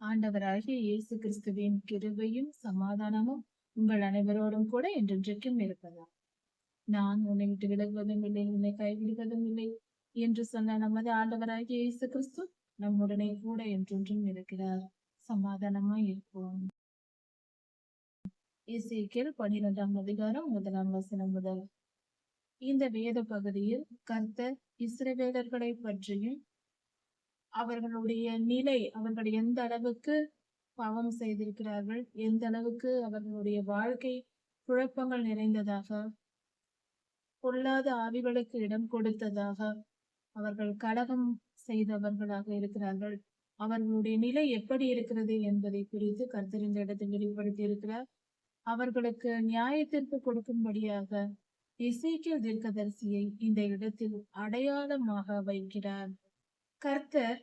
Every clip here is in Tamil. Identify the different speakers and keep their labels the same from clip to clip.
Speaker 1: ஆண்டவராகிய இயேசு கிறிஸ்துவின் கிருபையும் சமாதானமும் உங்கள் அனைவரோடும் கூட என்றென்றைக்கும் இருப்பதா. நான் உன்னை விட்டு விலகுவதும் இல்லை, உன்னை கைவிடுவதும் இல்லை என்று சொன்ன நமது ஆண்டவராகிய இயேசு கிறிஸ்து நம்முடனே கூட என்றென்றும் இருக்கிறார். சமாதானமாய் இருப்போம். எசேக்கியேல் 12ஆம் அதிகாரம் 1ஆம் வசனம் முதல். இந்த வேத பகுதியில் கர்த்தர் இஸ்ரவேலர்களை பற்றியும் அவர்களுடைய நிலை, அவர்கள் எந்த அளவுக்கு பாவம் செய்திருக்கிறார்கள், எந்த அளவுக்கு அவர்களுடைய வாழ்க்கை குழப்பங்கள் நிறைந்ததாக, பொல்லாத ஆவிகளுக்கு இடம் கொடுத்ததாக, அவர்கள் கலகம் செய்தவர்களாக இருக்கிறார்கள், அவர்களுடைய நிலை எப்படி இருக்கிறது என்பதை குறித்து கர்த்தர் இந்த இடத்தில் வெளிப்படுத்தி இருக்கிறார். அவர்களுக்கு நியாயத்திற்கு கொடுக்கும்படியாக எசேக்கியேல் தீர்க்கதரிசியை இந்த இடத்தில் அடையாளமாக வைக்கிறார். கர்த்தர்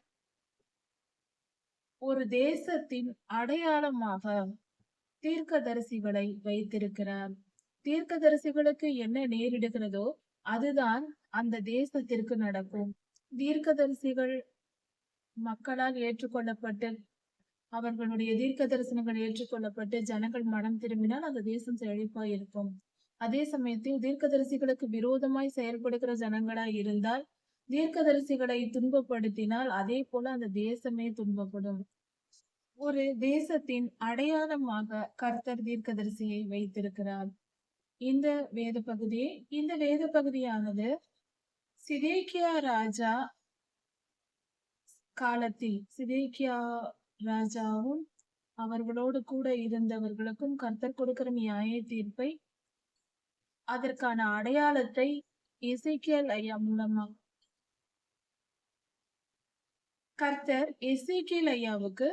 Speaker 1: ஒரு தேசத்தின் அடையாளமாக தீர்க்கதரிசிகளை வைத்திருக்கிறார். தீர்க்கதரிசிகளுக்கு என்ன நேரிடுகிறதோ அதுதான் அந்த தேசத்திற்கு நடக்கும். தீர்க்கதரிசிகள் மக்களால் ஏற்றுக்கொள்ளப்பட்டு அவர்களுடைய தீர்க்க தரிசனங்கள் ஏற்றுக்கொள்ளப்பட்டு ஜனங்கள் மனம் திரும்பினால் அந்த தேசம் செழிப்பாய் இருக்கும். அதே சமயத்தில் தீர்க்கதரிசிகளுக்கு விரோதமாய் செயல்படுகிற ஜனங்களாய் இருந்தால், தீர்க்கதரிசிகளை துன்பப்படுத்தினால் அதே போல அந்த தேசமே துன்பப்படும். ஒரு தேசத்தின் அடையாளமாக கர்த்தர் தீர்க்கதரிசியை வைத்திருக்கிறார். இந்த வேத பகுதியானது சிதேக்கியா ராஜா காலத்தில் சிதேக்கியா ராஜாவும் அவர்களோடு கூட இருந்தவர்களுக்கும் கர்த்தர் கொடுக்கிற நியாய தீர்ப்பை, அதற்கான அடையாளத்தை எசேக்கியேல் ஐயா மூலமா கர்த்தர் எசேக்கியேல் ஐயாவுக்கு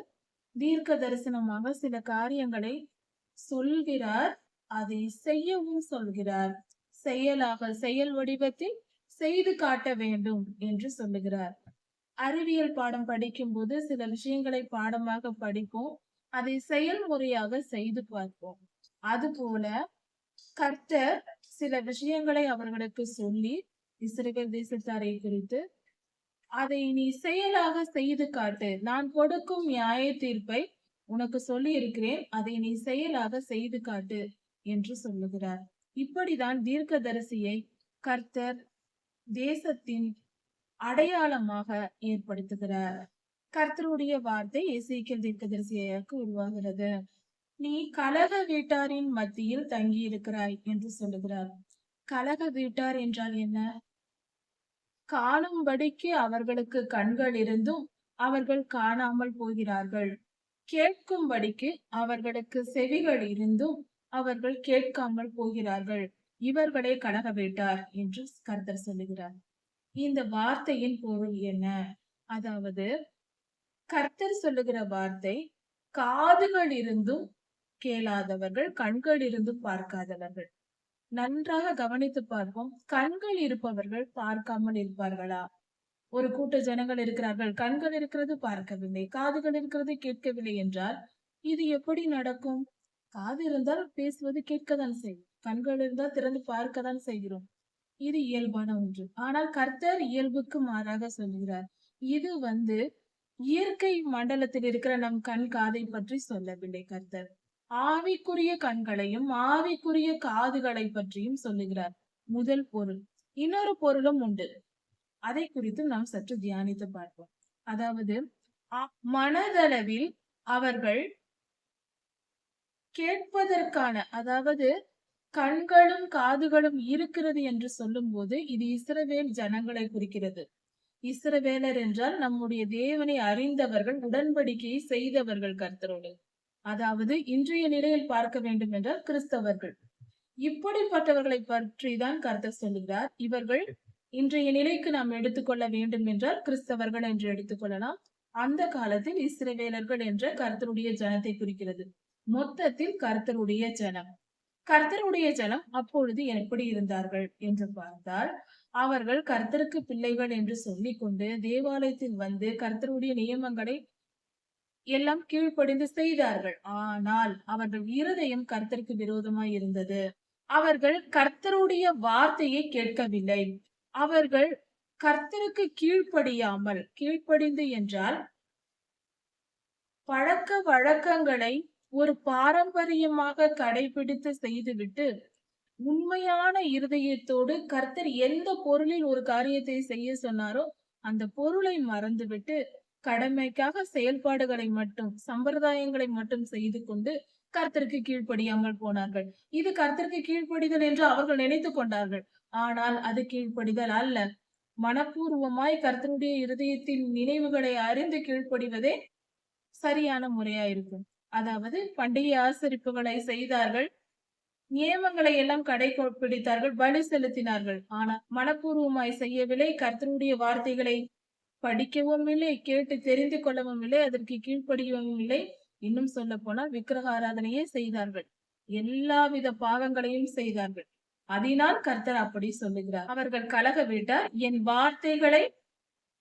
Speaker 1: தீர்க்க தரிசனமாக சில காரியங்களை சொல்கிறார். அதை செய்யவும் சொல்கிறார். செயல் வடிவத்தில் செய்து காட்ட வேண்டும் என்று சொல்லுகிறார். அறிவியல் பாடம் படிக்கும் போது சில விஷயங்களை பாடமாக படிப்போம், அதை செயல்முறையாக செய்து பார்ப்போம். அதுபோல கர்த்தர் சில விஷயங்களை அவர்களுக்கு சொல்லி, இஸ்ரவேல் தேசத்தாரை குறித்து, அதை நீ செயலாக செய்து காட்டு, நான் கொடுக்கும் நியாய தீர்ப்பை உனக்கு சொல்லி இருக்கிறேன், அதை நீ செயலாக செய்து காட்டு என்று சொல்லுகிறார். இப்படிதான் தீர்க்கதரிசியை கர்த்தர் தேசத்தின் அடையாளமாக ஏற்படுத்துகிறார். கர்த்தருடைய வார்த்தை எசேக்கியேல் தீர்க்கதரிசியாக்கு உருவாகிறது. நீ கலக வீட்டாரின் மத்தியில் தங்கி இருக்கிறாய் என்று சொல்லுகிறார். கலக வீட்டார் என்றால் என்ன? காணும்படிக்கு அவர்களுக்கு கண்கள் இருந்தும் அவர்கள் காணாமல் போகிறார்கள், கேட்கும்படிக்கு அவர்களுக்கு செவிகள் இருந்தும் அவர்கள் கேட்காமல் போகிறார்கள், இவர்களே கலக வீட்டார் என்று கர்த்தர் சொல்லுகிறார். இந்த வார்த்தையின் பொருள் என்ன? அதாவது கர்த்தர் சொல்லுகிற வார்த்தை, காதுகள் இருந்தும் கேளாதவர்கள், கண்கள் இருந்தும் பார்க்காதவர்கள். நன்றாக கவனித்து பார்ப்போம். கண்கள் இருப்பவர்கள் பார்க்காமல் இருப்பார்களா? ஒரு கூட்ட ஜனங்கள் இருக்கிறார்கள், கண்கள் இருக்கிறது பார்க்கவில்லை, காதுகள் இருக்கிறது கேட்கவில்லை என்றால் இது எப்படி நடக்கும்? காது இருந்தால் பேசுவது கேட்கத்தான் செய்யும், கண்கள் இருந்தால் திறந்து பார்க்கத்தான் செய்கிறோம். இது இயல்பான ஒன்று. ஆனால் கர்த்தர் இயல்புக்கு மாறாக சொல்கிறார். இது இயற்கை மண்டலத்தில் இருக்கிற நம் கண் காதை பற்றி சொல்லவில்லை. கர்த்தர் ஆவிக்குரிய கண்களையும் ஆவிக்குரிய காதுகளை பற்றியும் சொல்லுகிறார். முதல் பொருள். இன்னொரு பொருளும் உண்டு, அதை குறித்து நாம் சற்று தியானித்து பார்ப்போம். அதாவது மனதளவில் அவர்கள் கேட்பதற்கான, அதாவது கண்களும் காதுகளும் இருக்கிறது என்று சொல்லும் போது இது இஸ்ரவேல் ஜனங்களை குறிக்கிறது. இஸ்ரவேலர் என்றால் நம்முடைய தேவனை அறிந்தவர்கள், உடன்படிக்கையை செய்தவர்கள் கர்த்தரோடு. அதாவது இன்றைய நிலையில் பார்க்க வேண்டும் என்றால் கிறிஸ்தவர்கள். இப்படிப்பட்டவர்களை பற்றி தான் கர்த்தர் சொல்லுகிறார். இவர்கள் இன்றைய நிலைக்கு நாம் எடுத்துக்கொள்ள வேண்டும் என்றால் கிறிஸ்தவர்கள் என்று எடுத்துக்கொள்ளலாம். அந்த காலத்தில் இஸ்ரவேலர்கள் என்ற கர்த்தருடைய ஜனத்தை குறிக்கிறது. மொத்தத்தில் கர்த்தருடைய ஜனம். கர்த்தருடைய ஜனம் அப்பொழுது எப்படி இருந்தார்கள் என்று பார்த்தால், அவர்கள் கர்த்தருக்கு பிள்ளைகள் என்று சொல்லிக் கொண்டு தேவாலயத்தில் வந்து கர்த்தருடைய நியமங்களை எல்லாம் கீழ்ப்படிந்து செய்தார்கள். ஆனால் அவர்கள் இருதயம் கர்த்தருக்கு விரோதமாய் இருந்தது. அவர்கள் கர்த்தருடைய வார்த்தையை கேட்கவில்லை. அவர்கள் கர்த்தருக்கு கீழ்ப்படியாமல், கீழ்ப்படிந்து என்றால் பழக்க வழக்கங்களை ஒரு பாரம்பரியமாக கடைபிடித்து செய்துவிட்டு, உண்மையான இருதயத்தோடு கர்த்தர் எந்த பொருளில் ஒரு காரியத்தை செய்ய சொன்னாரோ, அந்த பொருளை மறந்துவிட்டு, கடமைக்காக செயல்பாடுகளை மட்டும், சம்பிரதாயங்களை மட்டும் செய்து கொண்டு, கர்த்தருக்கு கீழ்ப்படியாமல் போனார்கள். இது கர்த்தருக்கு கீழ்ப்படிதல் என்று அவர்கள் நினைத்துக் கொண்டார்கள். ஆனால் அது கீழ்ப்படிதல் அல்ல. மனப்பூர்வமாய் கர்த்தருடைய இருதயத்தின் நினைவுகளை அறிந்து கீழ்ப்படிவதே சரியான முறையா இருக்கும். அதாவது பண்டிகை ஆசரிப்புகளை செய்தார்கள். நியமங்களை எல்லாம் பிடித்தார்கள், பலி செலுத்தினார்கள். ஆனால் மனப்பூர்வமாய் செய்யவில்லை. கர்த்தருடைய வார்த்தைகளை படிக்கவும் இல்லை, கேட்டு தெரிந்து கொள்ளவும் இல்லை, அதற்கு கீழ்ப்படியவும் இல்லை. இன்னும் சொல்ல போனால் விக்கிரக ஆராதனையே செய்தார்கள். எல்லாவித பாவங்களையும் செய்தார்கள். அதனால் கர்த்தர் அப்படி சொல்லுகிறார். அவர்கள் கலக வீட்டார், என் வார்த்தைகளை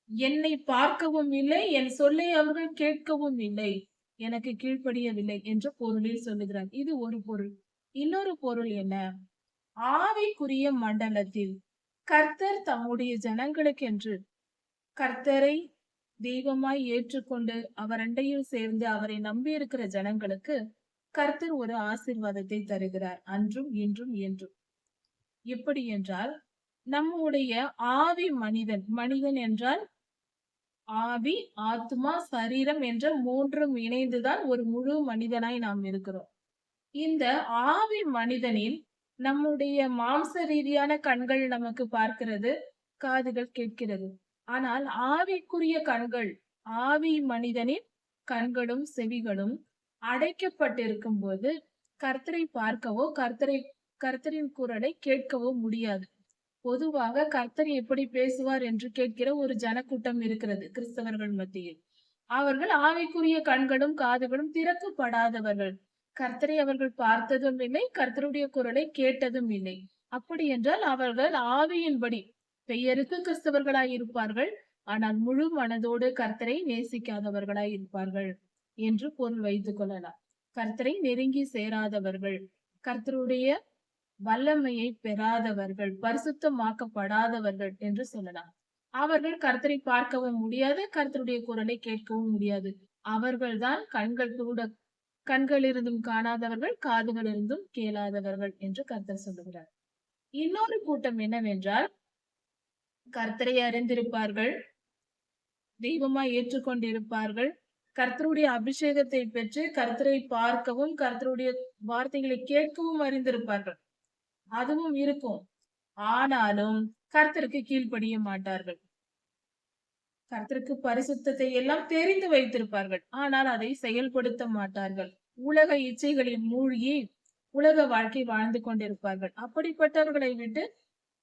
Speaker 1: என்னை பார்க்கவும் இல்லை, என் சொல்லை அவர்கள் கேட்கவும் இல்லை, எனக்கு கீழ்ப்படியவில்லை என்ற பொருளில் சொல்லுகிறார். இது ஒரு பொருள். இன்னொரு பொருள் என்ன? ஆவிக்குரிய மண்டலத்தில் கர்த்தர் தம்முடைய ஜனங்களுக்கென்று கர்த்தரை தெய்வமாய் ஏற்றுக்கொண்டு அவர் அண்டையில் சேர்ந்து அவரை நம்பி இருக்கிற ஜனங்களுக்கு கர்த்தர் ஒரு ஆசீர்வாதத்தை தருகிறார், அன்றும் இன்றும் என்றும். எப்படி என்றால், நம்முடைய ஆவி மனிதன், மனிதன் என்றால் ஆவி, ஆத்மா, சரீரம் என்ற மூன்றும் இணைந்துதான் ஒரு முழு மனிதனாய் நாம் இருக்கிறோம். இந்த ஆவி மனிதனில் நம்முடைய மாம்ச ரீதியான கண்கள் நமக்கு பார்க்கிறது, காதுகள் கேட்கிறது. ஆனால் ஆவிக்குரிய கண்கள், ஆவி மனிதனின் கண்களும் செவிகளும் அடைக்கப்பட்டிருக்கும் போது கர்த்தரை பார்க்கவோ கர்த்தரின் குரலை கேட்கவோ முடியாது. பொதுவாக கர்த்தர் எப்படி பேசுவார் என்று கேட்கிற ஒரு ஜனக்கூட்டம் இருக்கிறது கிறிஸ்தவர்கள் மத்தியில். அவர்கள் ஆவிக்குரிய கண்களும் காதுகளும் திறக்கப்படாதவர்கள். கர்த்தரை அவர்கள் பார்த்ததும் இல்லை, கர்த்தருடைய குரலை கேட்டதும் இல்லை. அப்படி என்றால் அவர்கள் ஆவியின்படி பெயருக்கு கிறிஸ்தவர்களாய் இருப்பார்கள், ஆனால் முழு மனதோடு கர்த்தரை நேசிக்காதவர்களாய் இருப்பார்கள் என்று பொருள் வைத்துக் கொள்ளலாம். கர்த்தரை நெருங்கி சேராதவர்கள், கர்த்தருடைய வல்லமையை பெறாதவர்கள், பரிசுத்தமாக்கப்படாதவர்கள் என்று சொல்லலாம். அவர்கள் கர்த்தரை பார்க்கவும் முடியாது, கர்த்தருடைய குரலை கேட்கவும் முடியாது. அவர்கள்தான் கண்கள் இருந்தும் காணாதவர்கள், காதுகள் இருந்தும் கேளாதவர்கள் என்று கர்த்தர் சொல்லுகிறார். இன்னொரு கூட்டம் என்னவென்றால், கர்த்தரை அறிந்திருப்பார்கள், தெய்வமாய் ஏற்றுக்கொண்டிருப்பார்கள், கர்த்தருடைய அபிஷேகத்தை பெற்று கர்த்தரை பார்க்கவும் கர்த்தருடைய வார்த்தைகளை கேட்கவும் அறிந்திருப்பார்கள். அதுவும் இருக்கும். ஆனாலும் கர்த்தருக்கு கீழ்ப்படிய மாட்டார்கள். கர்த்தருக்கு பரிசுத்தத்தை எல்லாம் தெரிந்து வைத்திருப்பார்கள், ஆனால் அதை செயல்படுத்த மாட்டார்கள். உலக இச்சைகளில் மூழ்கி உலக வாழ்க்கை வாழ்ந்து கொண்டிருப்பார்கள். அப்படிப்பட்டவர்களை விட்டு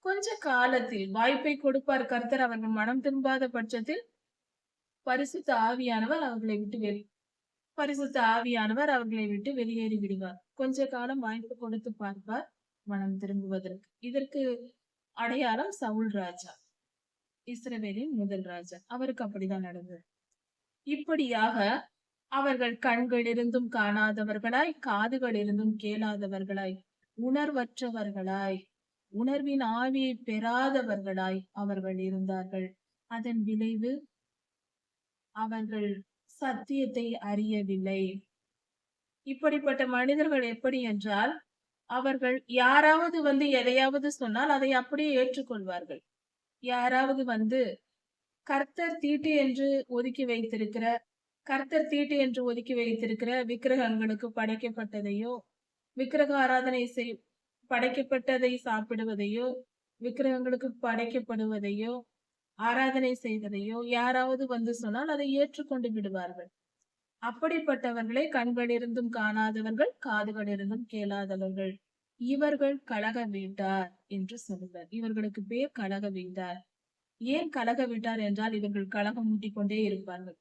Speaker 1: கொஞ்ச காலத்தில் வாய்ப்பை கொடுப்பார் கர்த்தர். அவர்கள் மனம் திரும்பாத பட்சத்தில் பரிசுத்த ஆவியானவர் அவர்களை விட்டு வெளியேறி விடுவார். கொஞ்ச காலம் வாய்ப்பு கொடுத்து பார்ப்பார் மனம் திரும்புவதற்கு. இதற்கு அடையாளம் சவுல் ராஜா, இஸ்ரவேலின் முதல் ராஜா. அவருக்கு அப்படிதான் நடந்தது. இப்படியாக அவர்கள் கண்கள் இருந்தும் காணாதவர்களாய், காதுகள் இருந்தும் கேளாதவர்களாய், உணர்வற்றவர்களாய், உணர்வின் ஆவியை பெறாதவர்களாய் அவர்கள் இருந்தார்கள். அதன் விளைவு அவர்கள் சத்தியத்தை அறியவில்லை. இப்படிப்பட்ட மனிதர்கள் எப்படி என்றால், அவர்கள் யாராவது வந்து எதையாவது சொன்னால் அதை அப்படியே ஏற்றுக்கொள்வார்கள். யாராவது வந்து கர்த்தர் தீட்டு என்று ஒதுக்கி வைத்திருக்கிற விக்கிரகங்களுக்கு படைக்கப்பட்டதையோ, விக்கிரக ஆராதனை படைக்கப்பட்டதை சாப்பிடுவதையோ, விக்கிரகங்களுக்கு படைக்கப்படுவதையோ, ஆராதனை செய்வதையோ யாராவது வந்து சொன்னால் அதை ஏற்றுக்கொண்டு விடுவார்கள். அப்படிப்பட்டவர்களை கண்கள் இருந்தும் காணாதவர்கள், காதுகள் இருந்தும் கேளாதவர்கள். இவர்கள் கலக வீட்டார் என்று சொல்லுவார். இவர்களுக்கு பேர் கலக வீட்டார். ஏன் கலக வீட்டார் என்றால், இவர்கள் கலகம் மூட்டிக் கொண்டே இருப்பார்கள்.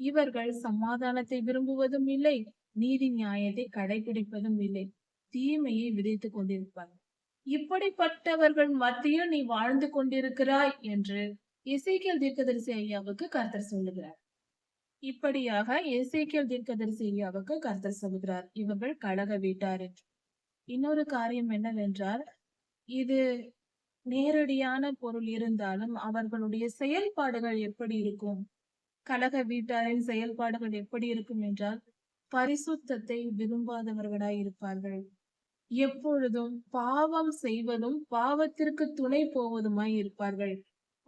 Speaker 1: இவர்கள் சமாதானத்தை விரும்புவதும் இல்லை, நீதி நியாயத்தை கடைபிடிப்பதும் இல்லை, தீமையை விதைத்துக் கொண்டிருப்பார்கள். இப்படிப்பட்டவர்கள் மத்தியில் நீ வாழ்ந்து கொண்டிருக்கிறாய் என்று எசேக்கியேல் தீர்க்கதரிசி ஐயாவுக்கு கர்த்தர் சொல்லுகிறார். இப்படியாக எசேக்கியேல் தீர்க்கதரிசி ஐயாவுக்கு கர்த்தர் சொல்லுகிறார், இவர்கள் கலக வீட்டார் என்று. இன்னொரு காரியம் என்னவென்றால், இது நேரடியான பொருள் இருந்தாலும் அவர்களுடைய செயல்பாடுகள் எப்படி இருக்கும் கலக வீட்டாரின் செயல்பாடுகள் எப்படி இருக்கும் என்றால் பரிசுத்தத்தை விரும்பாதவர்களாய் இருப்பார்கள். எப்பொழுதும் பாவம் செய்வதும் பாவத்திற்கு துணை போவதுமாய் இருப்பார்கள்.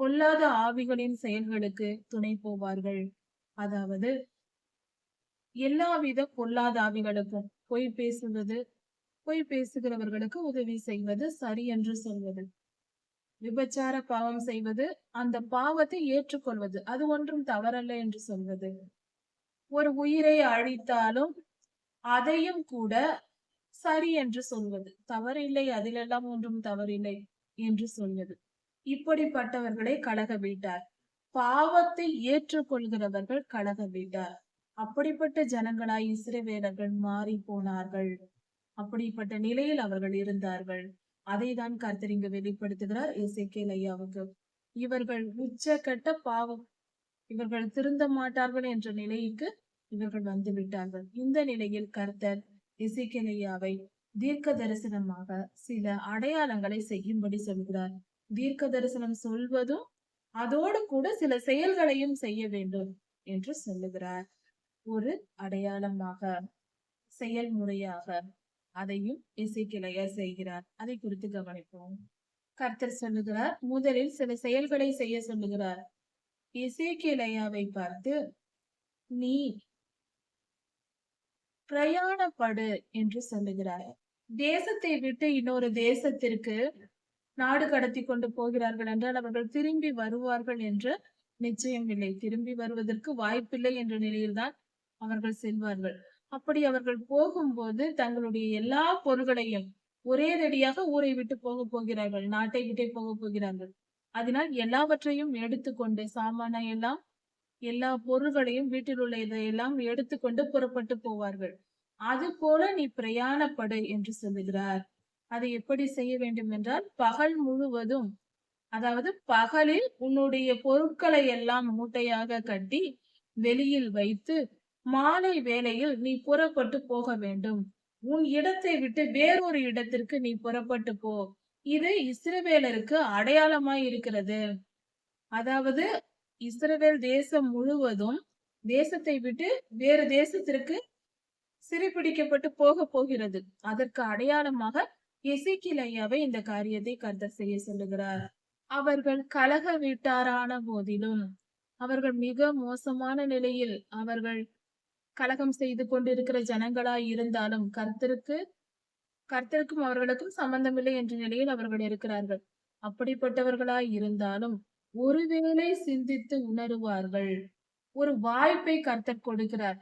Speaker 1: பொல்லாத ஆவிகளின் செயல்களுக்கு துணை போவார்கள். அதாவது எல்லாவித பொல்லாத ஆவிகளுக்கும் பொய் பேசுகிறவர்களுக்கு உதவி செய்வது, சரி என்று சொல்வது, விபச்சார பாவம் செய்வது, அந்த பாவத்தை ஏற்றுக்கொள்வது, அது ஒன்றும் தவறல்ல என்று சொல்வது, ஒரு உயிரை அழித்தாலும் அதையும் கூட சரி என்று சொல்வது, தவறில்லை, அதிலெல்லாம் ஒன்றும் தவறில்லை என்று சொல்வது, இப்படிப்பட்டவர்களே கலக வீட்டார். பாவத்தை ஏற்றுக்கொள்கிறவர்கள் கலக வீட்டார். அப்படிப்பட்ட ஜனங்களாய் இஸ்ரவேலர்கள் மாறி போனார்கள். அப்படிப்பட்ட நிலையில் அவர்கள் இருந்தார்கள். அதை தான் கர்த்தர் இங்கு வெளிப்படுத்துகிறார் எசேக்கியேல் ஐயாவுக்கு. இவர்கள் உச்சக்கட்ட பாவம், இவர்கள் திருந்த மாட்டார்கள் என்ற நிலைக்கு இவர்கள் வந்து விட்டார்கள். இந்த நிலையில் கர்த்தர் எசேக்கியேல் ஐயாவை தீர்க்க தரிசனமாக சில அடையாளங்களை செய்யும்படி சொல்கிறார். தீர்க்க தரிசனம் சொல்வதும் அதோடு கூட சில செயல்களையும் செய்ய வேண்டும் என்று சொல்லுகிறார். ஒரு அடையாளமாக, செயல்முறையாக அதையும் எசேக்கியேல் ஐயா செய்கிறார். அதை குறித்து கவனிப்போம். கர்த்தர் சொல்லுகிறார், முதலில் சில செயல்களை செய்ய சொல்லுகிறார். எசேக்கியேல் ஐயாவை பார்த்து, நீ பிரயாணப்படு என்று சொல்லுகிறார். தேசத்தை விட்டு இன்னொரு தேசத்திற்கு நாடு கடத்தி கொண்டு போகிறார்கள் என்றால் அவர்கள் திரும்பி வருவார்கள் என்று நிச்சயம் இல்லை. திரும்பி வருவதற்கு வாய்ப்பில்லை என்ற நிலையில்தான் அவர்கள் செல்வார்கள். அப்படி அவர்கள் போகும்போது தங்களுடைய எல்லா பொருள்களையும் ஒரேதடியாக ஊரை விட்டு போகிறார்கள், நாட்டை விட்டே போகிறார்கள். அதனால் எல்லாவற்றையும் எடுத்துக்கொண்டு, சாமான எல்லாம், எல்லா பொருள்களையும், வீட்டில் உள்ள இதையெல்லாம் எடுத்துக்கொண்டு புறப்பட்டு போவார்கள். அது போல நீ பிரயாணப்படு என்று சொல்லுகிறார். அதை எப்படி செய்ய வேண்டும் என்றால், பகல் முழுவதும், அதாவது பகலில் உன்னுடைய பொருட்களை எல்லாம் மூட்டையாக கட்டி வெளியில் வைத்து மாலை வேளையில் நீ புறப்பட்டு போக வேண்டும். உன் இடத்தை விட்டு வேறொரு இடத்திற்கு நீ புறப்பட்டு போ. இது இஸ்ரவேலருக்கு அடையாளமாய் இருக்கிறது. அதாவது இஸ்ரவேல் தேசம் முழுவதும் தேசத்தை விட்டு வேறு தேசத்திற்கு சிறைப்பிடிக்கப்பட்டு போக போகிறது. அதற்கு அடையாளமாக எசேக்கியேல் ஐயாவை இந்த காரியத்தை கர்த்தர் செய்ய சொல்லுகிறார். அவர்கள் கலக வீட்டாரான போதிலும், அவர்கள் மிக மோசமான நிலையில் அவர்கள் கலகம் செய்து கொண்டிருக்கிற ஜனங்களாய் இருந்தாலும் கர்த்தருக்கும் அவர்களுக்கும் சம்பந்தமில்லை என்ற நிலையில் அவர்கள் இருக்கிறார்கள். அப்படிப்பட்டவர்களாய் இருந்தாலும் ஒருவேளை சிந்தித்து உணருவார்கள். ஒரு வாய்ப்பை கர்த்தர் கொடுக்கிறார்.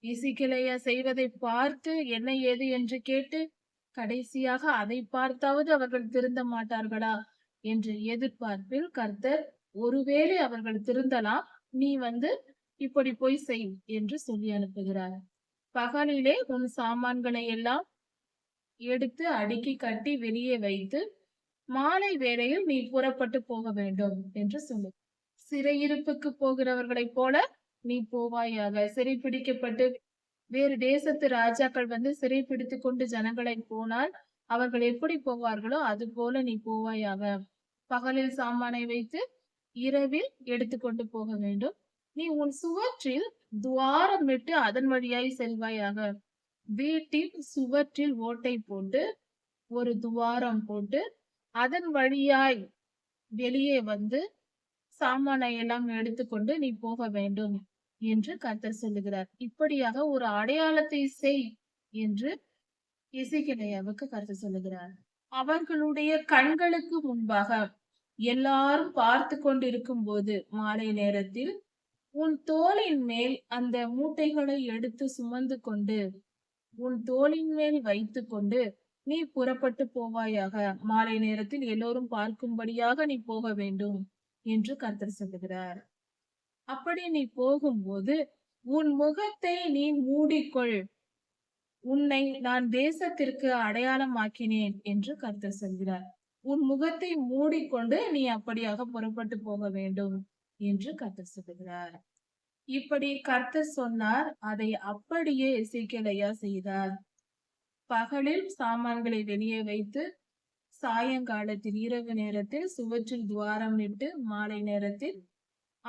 Speaker 1: எசேக்கியேல் ஐயா செய்வதை பார்த்து என்ன ஏது என்று கேட்டு கடைசியாக அதை பார்த்தாவது அவர்கள் திருந்த மாட்டார்களா என்ற எதிர்பார்ப்பில் கர்த்தர், ஒருவேளை அவர்கள் திருந்தலாம், நீ இப்படி போய் செய் என்று சொல்லி அனுப்புகிறார். பகலிலே உன் சாமான்களை எல்லாம் எடுத்து அடுக்கி கட்டி வெளியே வைத்து மாலை வேளையில் நீ புறப்பட்டு போக வேண்டும் என்று சொல்லு. சிறையிருப்புக்கு போகிறவர்களைப் போல நீ போவாயாக. சிறைப்பிடிக்கப்பட்டு வேறு தேசத்து ராஜாக்கள் சிறைப்பிடித்து கொண்டு ஜனங்களை போனால் அவர்கள் எப்படி போவார்களோ அது போல நீ போவாயாக. பகலில் சாமானை வைத்து இரவில் எடுத்துக்கொண்டு போக வேண்டும். நீ உன் சுவற்றில் துவாரம் விட்டு அதன் வழியாய் செல்வாயாக. வீட்டின் சுவற்றில் ஓட்டை போட்டு ஒரு துவாரம் போட்டு அதன் வழியாய் வெளியே சாமானை எல்லாம் எடுத்துக்கொண்டு நீ போக வேண்டும் என்று கர்த்தர் சொல்லுகிறார். இப்படியாக ஒரு அடையாளத்தை செய் என்று எசேக்கியேல் ஐயாவுக்கு கர்த்தர் சொல்லுகிறார். அவர்களுடைய கண்களுக்கு முன்பாக எல்லாரும் பார்த்து கொண்டிருக்கும் போது மாலை நேரத்தில் உன் தோளின் மேல் அந்த மூட்டைகளை எடுத்து சுமந்து கொண்டு உன் தோளின் மேல் வைத்து கொண்டு நீ புறப்பட்டு போவாயாக. மாலை நேரத்தில் எல்லோரும் பார்க்கும்படியாக நீ போக வேண்டும் என்று கர்த்தர் சொல்லுகிறார். அப்படி நீ போகும்போது உன் முகத்தை நீ மூடிக்கொள், உன்னை நான் தேசத்திற்கு அடையாளமாக்கினேன் என்று கர்த்தர் சொல்கிறார். உன் முகத்தை மூடிக்கொண்டு நீ அப்படியாக புறப்பட்டு போக வேண்டும் என்று கர்த்தர் சொல்லுகிறார். இப்படி கர்த்தர் சொன்னார். அதை அப்படியே எசேக்கியேல் ஐயா செய்தார். பகலில் சாமான்களை வெளியே வைத்து சாயங்காலத்தில் இரவு நேரத்தில் சுவற்றில் துவாரம் இட்டு மாலை நேரத்தில்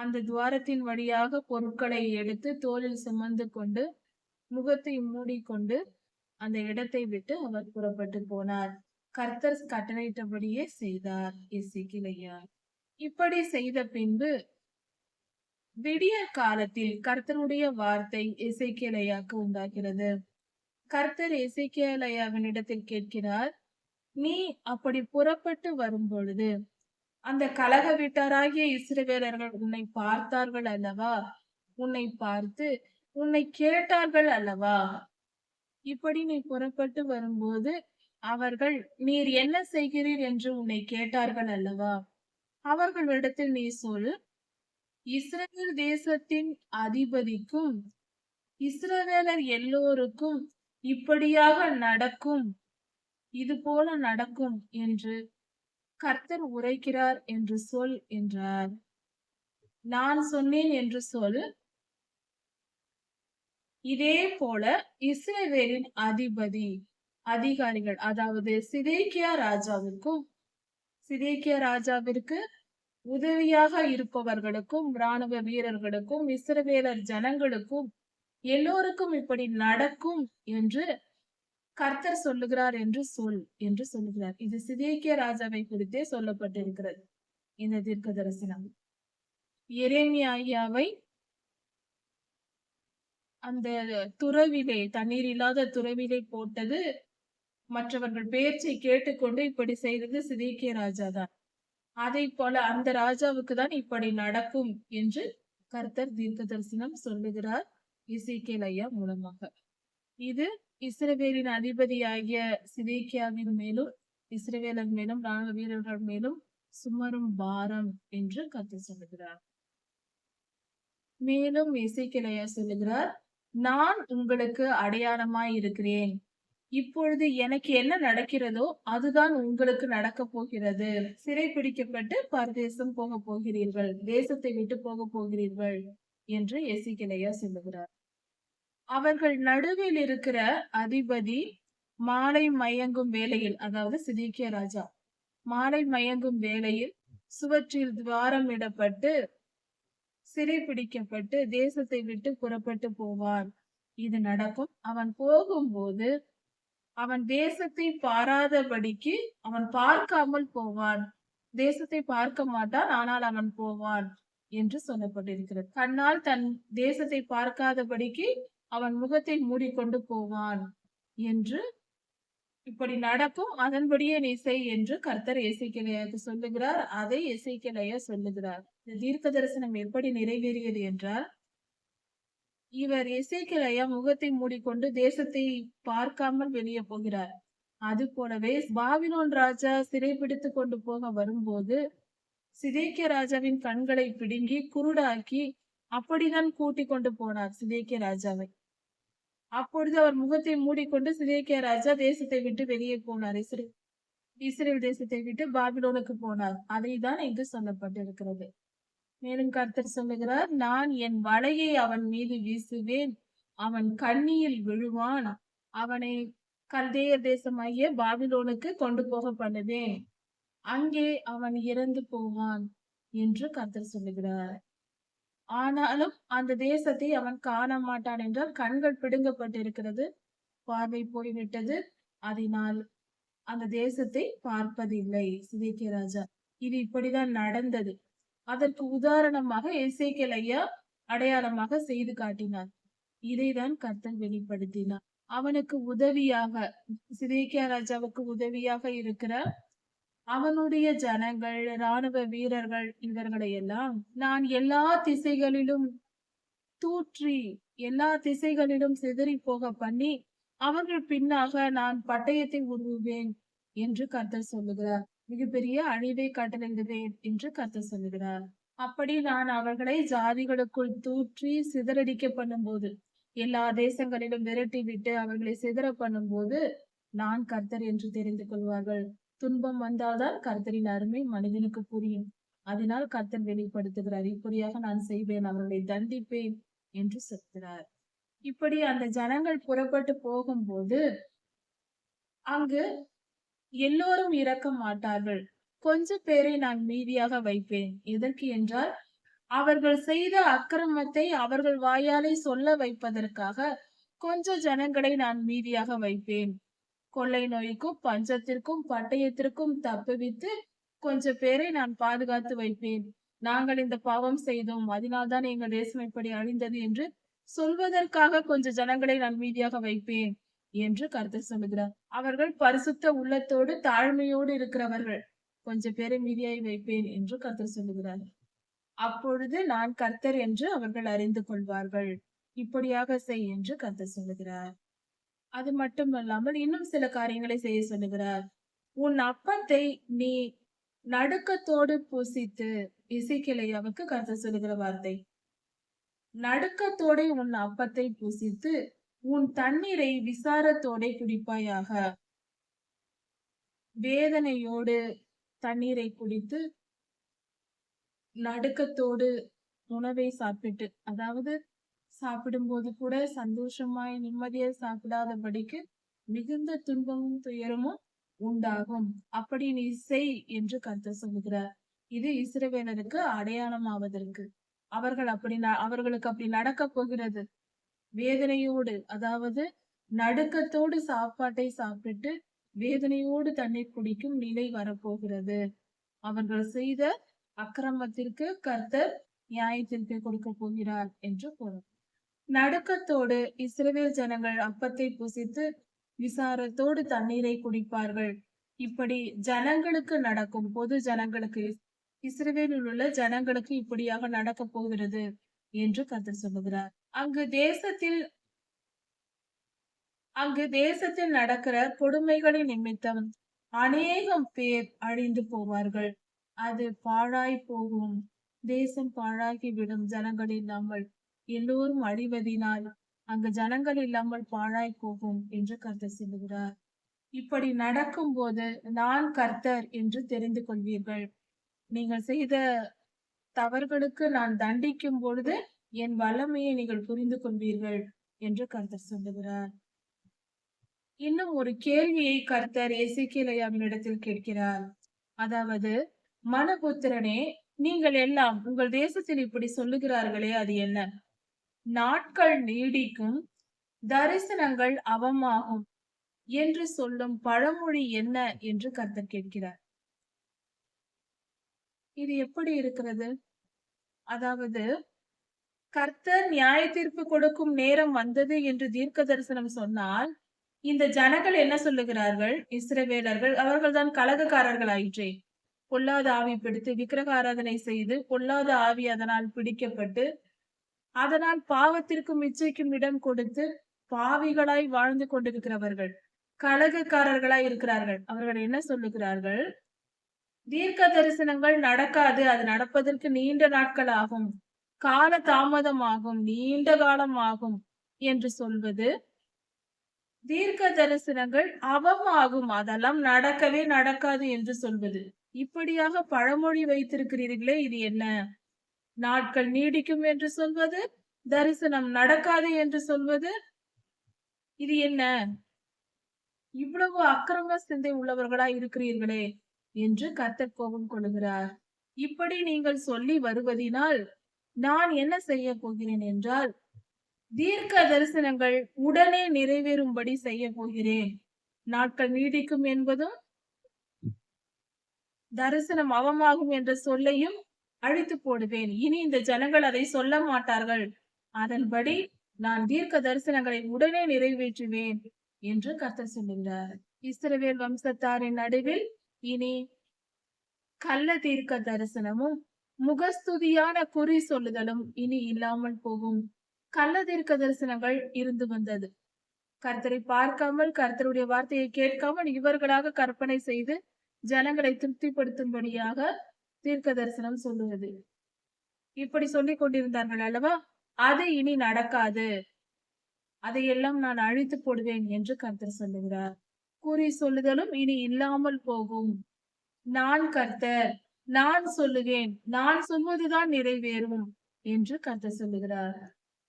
Speaker 1: அந்த துவாரத்தின் வழியாக பொருட்களை எடுத்து தோளில் சுமந்து கொண்டு முகத்தை மூடிக்கொண்டு அந்த இடத்தை விட்டு அவர் புறப்பட்டு போனார். கர்த்தர் கட்டளையிட்டபடியே செய்தார் எசேக்கியா. இப்படி செய்த பின்பு விடிய காலத்தில் கர்த்தருடைய வார்த்தை எசேக்கியாவுக்கு உண்டாகிறது. கர்த்தர் எசேக்கியாவினிடத்தில் கேட்கிறார், நீ அப்படி புறப்பட்டு வரும் பொழுது அந்த கலக வீட்டாராகிய இஸ்ரவேலர்கள் உன்னை பார்த்தார்கள் அல்லவா? உன்னை பார்த்து உன்னை கேட்டார்கள் அல்லவா? இப்படி நீ புறப்பட்டு வரும்போது அவர்கள் நீர் என்ன செய்கிறீர் என்று உன்னை கேட்டார்கள் அல்லவா? அவர்களிடத்தில் நீ சொல், இஸ்ரவேல் தேசத்தின் அதிபதிக்கும் இஸ்ரவேலர் எல்லோருக்கும் இப்படியாக நடக்கும், இது போல நடக்கும் என்று கர்த்தர் உரைக்கிறார் என்று சொல் என்றார். நான் சொன்னேன் என்று சொல். இதே போல இஸ்ரவேலின் அதிகாரிகள், அதாவது சிதேக்கியா ராஜாவிற்கு உதவியாக இருப்பவர்களுக்கும் இராணுவ வீரர்களுக்கும் இஸ்ரவேலர் ஜனங்களுக்கும் எல்லோருக்கும் இப்படி நடக்கும் என்று கர்த்தர் சொல்லுகிறார் என்று சொல் என்று சொல்லுகிறார். இது சிதேக்கியா ராஜாவை குறித்தே சொல்லப்பட்டிருக்கிறது இந்த தீர்க்க தரிசனம். எரேமியாவை அந்த துறவிலே, தண்ணீர் இல்லாத துறவிலே போட்டது மற்றவர்கள் பேச்சை கேட்டுக்கொண்டு இப்படி செய்தது சிதேக்கியா ராஜா தான். அதை போல அந்த ராஜாவுக்கு தான் இப்படி நடக்கும் என்று கர்த்தர் தீர்க்க தரிசனம் சொல்லுகிறார் எசேக்கியா மூலமாக. இது இஸ்ரவேலின் அதிபதியாகிய சிதேக்கியாவின் மேலும் இஸ்ரவேலர் மேலும் ராணுவ வீரர்கள் மேலும் சுமரும் பாரம் என்று கர்த்தர் சொல்லுகிறார். மேலும் எசேக்கியா சொல்லுகிறார், நான் உங்களுக்கு அடையாளமாய் இருக்கிறேன். இப்பொழுது எனக்கு என்ன நடக்கிறதோ அதுதான் உங்களுக்கு நடக்க போகிறது. சிறை பிடிக்கப்பட்டு பரதேசம் போக போகிறீர்கள், தேசத்தை விட்டு போக போகிறீர்கள் என்று எசேக்கியா சொல்லுகிறார். அவர்கள் நடுவில் இருக்கிற அதிபதி மாலை மயங்கும் வேளையில், அதாவது சிதேக்கியா ராஜா மாலை மயங்கும் வேளையில் சுவற்றில் துவாரம் இடப்பட்டு சிறை பிடிக்கப்பட்டு தேசத்தை விட்டு புறப்பட்டு போவான். இது நடக்கும். அவன் போகும்போது அவன் தேசத்தை பாராதபடிக்கு அவன் பார்க்காமல் போவான். தேசத்தை பார்க்க மாட்டான், ஆனால் அவன் போவான் என்று சொல்லப்பட்டிருக்கிறது. கண்ணால் தன் தேசத்தை பார்க்காதபடிக்கு அவன் முகத்தை மூடிக்கொண்டு போவான் என்று, இப்படி நடக்கும், அதன்படியே நீ செய் என்று கர்த்தர் எசேக்கியாவுக்கு சொல்லுகிறார். அதை எசேக்கியா சொல்லுகிறார். இந்த தீர்க்க தரிசனம் எப்படி நிறைவேறியது என்றால், இவர் எசேக்கியா முகத்தை மூடிக்கொண்டு தேசத்தை பார்க்காமல் வெளியே போகிறார். அது போலவே பாபிலோன் ராஜா சிறைபிடித்து கொண்டு போக வரும்போது சிதேக்கியா ராஜாவின் கண்களை பிடுங்கி குருடாக்கி அப்படிதான் கூட்டிக் கொண்டு போனார் சிதேக்கியா ராஜாவை. அப்பொழுது அவர் முகத்தை மூடிக்கொண்டு சிதேக்கியா ராஜா தேசத்தை விட்டு வெளியே போனார். இஸ்ரேல் தேசத்தை விட்டு பாபிலோனுக்கு போனார். அதை தான் இங்கு சொல்லப்பட்டிருக்கிறது. மேலும் கர்த்தர் சொல்லுகிறார், நான் என் வலையை அவன் மீது வீசுவேன், அவன் கண்ணியில் விழுவான், அவனை கல்தேயர் தேசமாகிய பாபிலோனுக்கு கொண்டு போக பண்ணுவேன், அங்கே அவன் இறந்து போவான் என்று கர்த்தர் சொல்லுகிறார். ஆனாலும் அந்த தேசத்தை அவன் காண மாட்டான் என்றால் கண்கள் பிடுங்கப்பட்டிருக்கிறது, பார்வை போய்விட்டது, அதனால் அந்த தேசத்தை பார்ப்பதில்லை சிதேக்கியா ராஜா. இது இப்படிதான் நடந்தது. அதற்கு உதாரணமாக எசேக்கியா அடையாளமாக செய்து காட்டினார். இதைதான் கர்த்தர் வெளிப்படுத்தினார். அவனுக்கு உதவியாக, சிதேக்கியா ராஜாவுக்கு உதவியாக இருக்கிற அவனுடைய ஜனங்கள், இராணுவ வீரர்கள், இவர்களை எல்லாம் நான் எல்லா திசைகளிலும் தூற்றி எல்லா திசைகளிலும் சிதறி போக பண்ணி அவர்கள் பின்னாக நான் பட்டயத்தை உருவுவேன் என்று கர்த்தர் சொல்லுகிறார். மிகப்பெரிய அழிவை கட்டளையிடுவேன் என்று கர்த்தர் சொல்லுகிறார். அப்படி நான் அவர்களை ஜாதிகளுக்குள் தூற்றி சிதறடிக்க பண்ணும்போது, எல்லா தேசங்களிலும் விரட்டி விட்டு அவர்களை சிதற பண்ணும்போது நான் கர்த்தர் என்று தெரிந்து கொள்வார்கள். துன்பம் வந்தால்தான் கர்த்தரின் அருமை மனிதனுக்கு புரியும். அதனால் கர்த்தர் வெளிப்படுத்துகிறார், இப்படியாக நான் செய்வேன், அவர்களை தண்டிப்பேன் என்று சொல்கிறார். இப்படி அந்த ஜனங்கள் புறப்பட்டு போகும்போது அங்கு எல்லோரும் இறக்க மாட்டார்கள், கொஞ்ச பேரை நான் மீதியாக வைப்பேன். எதற்கு என்றால், அவர்கள் செய்த அக்கிரமத்தை அவர்கள் வாயாலே சொல்ல வைப்பதற்காக கொஞ்சம் ஜனங்களை நான் மீதியாக வைப்பேன். கொள்ளை நோய்க்கும் பஞ்சத்திற்கும் பட்டயத்திற்கும் தப்புவித்து கொஞ்சம் பேரை நான் பாதுகாத்து வைப்பேன். நாங்கள் இந்த பாவம் செய்தோம், அதனால்தான் எங்கள் தேசம் இப்படி அழிந்தது என்று சொல்வதற்காக கொஞ்சம் ஜனங்களை நான் மீதியாக வைப்பேன் என்று கர்த்தர் சொல்லுகிறார். அவர்கள் பரிசுத்த உள்ளத்தோடு தாழ்மையோடு இருக்கிறவர்கள். கொஞ்சம் பேரை மீதியாய் வைப்பேன் என்று கர்த்தர் சொல்லுகிறார். அப்பொழுது நான் கர்த்தர் என்று அவர்கள் அறிந்து கொள்வார்கள். இப்படியாக செய் என்று கர்த்தர் சொல்லுகிறார். அது மட்டுமல்லாமல் இன்னும் சில காரியங்களை செய்ய சொல்லுகிறார். உன் அப்பத்தை நீ நடுக்கத்தோடு புசித்து, எசேக்கியேலுவுக்கு கர்த்தர் சொல்லுகிற வார்த்தை. நடுக்கத்தோட உன் அப்பத்தை புசித்து உன் தண்ணீரை விசாரத்தோட குடிப்பாயாக. வேதனையோடு தண்ணீரை குடித்து நடுக்கத்தோடு உணவை சாப்பிட்டு, அதாவது சாப்பிடும்போது கூட சந்தோஷமாய் நிம்மதியா சாப்பிடாதபடிக்கு மிகுந்த துன்பமும் துயரமும் உண்டாகும். அப்படி நீ செய் என்று கர்த்தர் சொல்லுகிறார். இது இஸ்ரவேலருக்கு அடையாளமாவதற்கு. அவர்களுக்கு அப்படி நடக்க போகிறது. வேதனையோடு, அதாவது நடுக்கத்தோடு சாப்பாட்டை சாப்பிட்டு வேதனையோடு தண்ணீர் குடிக்கும் நிலை வரப்போகிறது. அவர்கள் செய்த அக்கிரமத்திற்கு கர்த்தர் நியாயத்திற்கு கொடுக்க போகிறார் என்று பொருள். நடுக்கத்தோடு இஸ்ரவேல் ஜனங்கள் அப்பத்தை புசித்து விசாரத்தோடு தண்ணீரை குடிப்பார்கள். இப்படி ஜனங்களுக்கு நடக்கும், பொது ஜனங்களுக்கு, இஸ்ரவேலில் உள்ள ஜனங்களுக்கு இப்படியாக நடக்க போகிறது என்று கர்த்தர் சொல்லுகிறார். அங்கு தேசத்தில் நடக்கிற கொடுமைகளின் நிமித்தம் அநேகம் பேர் அழிந்து போவார்கள். அது பாழாய் போகும். தேசம் பாழாகி விடும். ஜனங்கள் இல்லாமல் எல்லோரும் அழிவதினால் அங்கு ஜனங்கள் இல்லாமல் பாழாய் போகும் என்று கர்த்தர் சொல்லுகிறார். இப்படி நடக்கும் போது நான் கர்த்தர் என்று தெரிந்து கொள்வீர்கள். நீங்கள் செய்த தவறுகளுக்கு நான் தண்டிக்கும் பொழுது என் வல்லமையை நீங்கள் புரிந்து கொள்வீர்கள் என்று கர்த்தர் சொல்லுகிறார். இன்னும் ஒரு கேள்வியை கர்த்தர் எசேக்கியேலிடத்தில் கேட்கிறார். அதாவது, மனுபுத்திரனே, நீங்கள் எல்லாம் உங்கள் தேசத்தில் இப்படி சொல்லுகிறார்களே, அது என்ன? நாட்கள் நீடிக்கும், தரிசனங்கள் அவமாகும் என்று சொல்லும் பழமொழி என்ன என்று கர்த்தர் கேட்கிறார். இது எப்படி இருக்கிறது? அதாவது, கர்த்தர் நியாய தீர்ப்பு கொடுக்கும் நேரம் வந்தது என்று தீர்க்க தரிசனம் சொன்னால், இந்த ஜனங்கள் என்ன சொல்லுகிறார்கள்? இஸ்ரவேலர்கள் அவர்கள்தான் கலகக்காரர்கள் ஆயிற்றே. பொல்லாத ஆவி பிடித்து விக்கிரக ஆராதனை செய்து பொல்லாத ஆவி அதனால் பிடிக்கப்பட்டு அதனால் பாவத்திற்கும் இச்சைக்கும் இடம் கொடுத்து பாவிகளாய் வாழ்ந்து கொண்டிருக்கிறவர்கள், கலகக்காரர்களாய் இருக்கிறார்கள். அவர்கள் என்ன சொல்லுகிறார்கள்? தீர்க்க தரிசனங்கள் நடக்காது, அது நடப்பதற்கு நீண்ட நாட்கள் ஆகும், கால தாமதமாகும், நீண்ட காலம் ஆகும் என்று சொல்வது. தீர்க்க தரிசனங்கள் அவமாகும், அதெல்லாம் நடக்கவே நடக்காது என்று சொல்வது. இப்படியாக பழமொழி வைத்திருக்கிறீர்களே, இது என்ன? நாட்கள் நீடிக்கும் என்று சொல்வது, தரிசனம் நடக்காது என்று சொல்வது, இது என்ன? இவ்வளவு அக்கிரம சிந்தை உள்ளவர்களா இருக்கிறீர்களே என்று கர்த்தர் கோபம் கொள்கிறார். இப்படி நீங்கள் சொல்லி வருவதினால் நான் என்ன செய்ய போகிறேன் என்றால், தீர்க்க தரிசனங்கள் உடனே நிறைவேறும்படி செய்ய போகிறேன். நாட்கள் நீடிக்கும் என்பதும் தரிசனம் அவமாகும் என்ற சொல்லையும் அழித்து போடுவேன். இனி இந்த ஜனங்கள் அதை சொல்ல மாட்டார்கள். அதன்படி நான் தீர்க்க தரிசனங்களை உடனே நிறைவேற்றுவேன் என்று கர்த்தர் சொல்லுகிறார். இஸ்ரவேல் வம்சத்தாரின் நடுவில் இனி கள்ள தீர்க்க தரிசனமும் முகஸ்துதியான குறி சொல்லுதலும் இனி இல்லாமல் போகும். கள்ள தீர்க்க தரிசனங்கள் இருந்து வந்தது. கர்த்தரை பார்க்காமல், கர்த்தருடைய வார்த்தையை கேட்காமல் இவர்களாக கற்பனை செய்து ஜனங்களை திருப்திப்படுத்தும்படியாக தீர்க்க தரிசனம் சொல்லுவது. இப்படி சொல்லிக் கொண்டிருந்தார்கள் அல்லவா? அது இனி நடக்காது, அதையெல்லாம் நான் அழித்து போடுவேன் என்று கர்த்தர் சொல்லுகிறார். குறி சொல்லுதலும் இனி இல்லாமல் போகும். நான் கர்த்தர், நான் சொல்லுவேன், நான் சொல்வதுதான் நிறைவேறும் என்று கர்த்தர் சொல்லுகிறார்.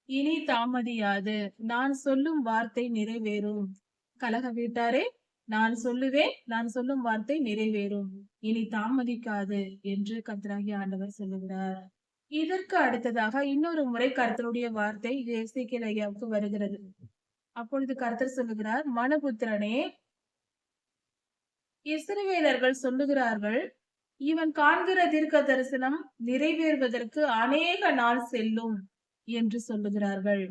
Speaker 1: இனி தாமதியாது, நான் சொல்லும் வார்த்தை நிறைவேறும். கலக வீட்டாரே, நான் சொல்லுவேன், நான் சொல்லும் வார்த்தை நிறைவேறும், இனி தாமதிக்காது என்று கர்த்தராகிய ஆண்டவர் சொல்லுகிறார். இதற்கு அடுத்ததாக இன்னொரு முறை கர்த்தருடைய வார்த்தை எசேக்கியேல் ஐயாவுக்கு வருகிறது. அப்பொழுது கர்த்தர் சொல்லுகிறார், மனுபுத்திரனே, இஸ்ரவேலர்கள் சொல்லுகிறார்கள், இவன் காண்கிற தீர்க்க தரிசனம் நிறைவேறுவதற்கு அநேக நாள் செல்லும் என்று சொல்லுகிறார்கள்.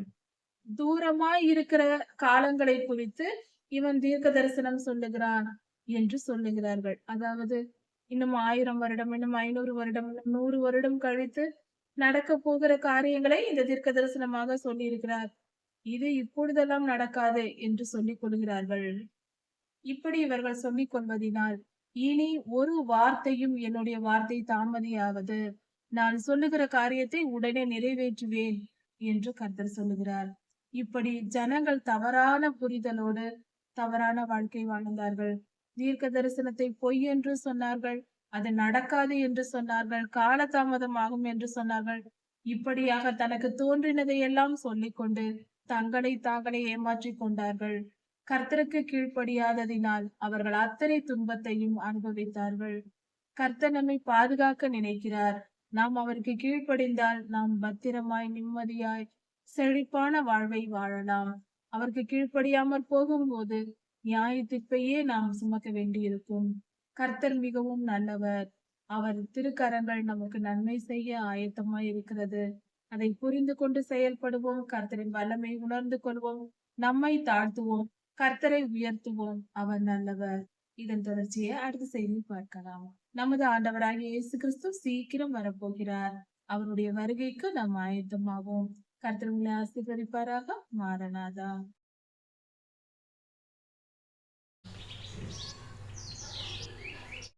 Speaker 1: தூரமாய் இருக்கிற காலங்களை குறித்து இவன் தீர்க்க தரிசனம் சொல்லுகிறான் என்று சொல்லுகிறார்கள். அதாவது இன்னும் 1000 வருடம், இன்னும் 500 வருடம், இன்னும் 100 வருடம் கழித்து நடக்க போகிற காரியங்களை இந்த தீர்க்க தரிசனமாக சொல்லியிருக்கிறார். இது இப்பொழுதெல்லாம் நடக்காது என்று சொல்லிக் கொள்கிறார்கள். இப்படி இவர்கள் சொல்லிக் கொள்வதினால் இனி ஒரு வார்த்தையும் என்னுடைய வார்த்தை தாமதியாவது, நான் சொல்லுகிற காரியத்தை உடனே நிறைவேற்றுவேன் என்று கர்த்தர் சொல்லுகிறார். இப்படி ஜனங்கள் தவறான புரிதலோடு தவறான வாழ்க்கை வாழ்ந்தார்கள். தீர்க்க தரிசனத்தை பொய் என்று சொன்னார்கள், அது நடக்காது என்று சொன்னார்கள், காலதாமதமாகும் என்று சொன்னார்கள். இப்படியாக தனக்கு தோன்றினதை எல்லாம் சொல்லிக்கொண்டு தங்களை தாங்களே ஏமாற்றிக் கொண்டார்கள். கர்த்தருக்கு கீழ்ப்படியாததினால் அவர்கள் அத்தனை துன்பத்தையும் அனுபவித்தார்கள். கர்த்தர் நம்மை பாதுகாக்க நினைக்கிறார். நாம் அவருக்கு கீழ்ப்படிந்தால் நாம் பத்திரமாய் நிம்மதியாய் செழிப்பான வாழ்வை வாழலாம். அவருக்கு கீழ்ப்படியாமற் போகும்போது நியாய தீர்ப்பையே நாம் சுமக்க வேண்டியிருக்கும். கர்த்தர் மிகவும் நல்லவர். அவர் திருக்கரங்கள் நமக்கு நன்மை செய்ய ஆயத்தமாய் இருக்கிறது. அதை புரிந்து கொண்டு செயல்படுவோம். கர்த்தரின் வல்லமை உணர்ந்து கொள்வோம். நம்மை தாழ்த்துவோம். கர்த்தரை உயர்த்துவோம். அவர் நல்லவர். இதன் தொடர்ச்சியை அடுத்த செய்தியில் பார்க்கலாம். நமது ஆண்டவராகிய இயேசு கிறிஸ்து சீக்கிரம் வரப்போகிறார். அவருடைய வருகைக்கு நாம் ஆயத்தமாவோம். கர்த்தர் உங்களை ஆசீர்வதிப்பாராக. மாரநாதா.